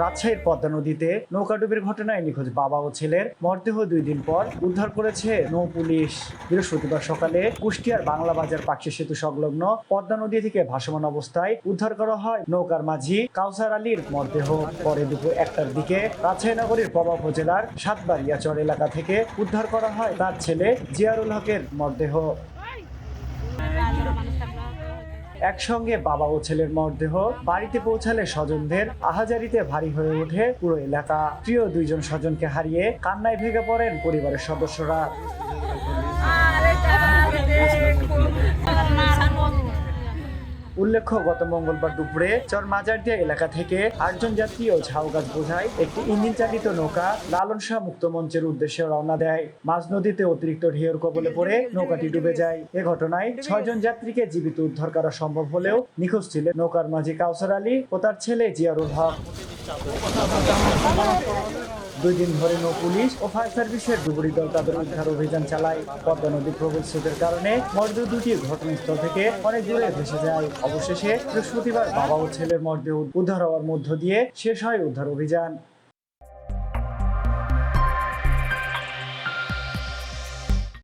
রাজশাহীর পদ্মা নদীতে নৌকাডুবির ঘটনায় নিখোঁজ বাবা ও ছেলের মরদেহ 2 দিন পর উদ্ধার করেছে নৌ পুলিশ। বৃহস্পতিবার সকালে কুষ্টিয়ার বাংলা বাজার পাকশি সেতু সংলগ্ন পদ্মা নদী থেকে ভাসমান অবস্থায় উদ্ধার করা হয় নৌকার মাঝি কাউসার আলীর মরদেহ। পরে দুপুর 1টার দিকে রাজশাহী নগরীর পবা উপজেলার সাতবাড়িয়াচর এলাকা থেকে উদ্ধার করা হয় তার ছেলে জিয়ারুল হকের মরদেহ। একসঙ্গে বাবা ও ছেলের মরদেহ বাড়িতে পৌঁছালে স্বজনদের আহাজারিতে ভারী হয়ে ওঠে পুরো এলাকা। প্রিয় 2 জন স্বজনকে হারিয়ে কান্নায় ভেঙে পড়েন পরিবারের সদস্যরা। উল্লেখ্য, গত মঙ্গলবার দুপুরে চর মাজারদিয়া এলাকা থেকে 8 জন যাত্রী ও ঝাউ গাছ বোঝাই একটি ইঞ্জিন চালিত নৌকা লালন শাহ মুক্ত মঞ্চের উদ্দেশ্যে রওনা দেয়। মাঝ নদীতে অতিরিক্ত ঢেউর কবলে পড়ে নৌকাটি ডুবে যায়। এ ঘটনায় 6 জন যাত্রীকে জীবিত উদ্ধার করা সম্ভব হলেও নিখোঁজ ছিলেন নৌকার মাঝি কাউসার আলী ও তার ছেলে জিয়ারুল হক। 2 দিন ধরে নৌ পুলিশ ও ফায়ার সার্ভিসের ডুবুরি দল তাদের উদ্ধার অভিযান চালায়। পদ্মা নদী প্রবল স্রোতের কারণে মরদেহ দুটি ঘটনাস্থল থেকে অনেক দূরে ভেসে যায়। অবশেষে বৃহস্পতিবার বাবা ও ছেলের মরদেহ উদ্ধার হওয়ার মধ্য দিয়ে শেষ হয় উদ্ধার অভিযান।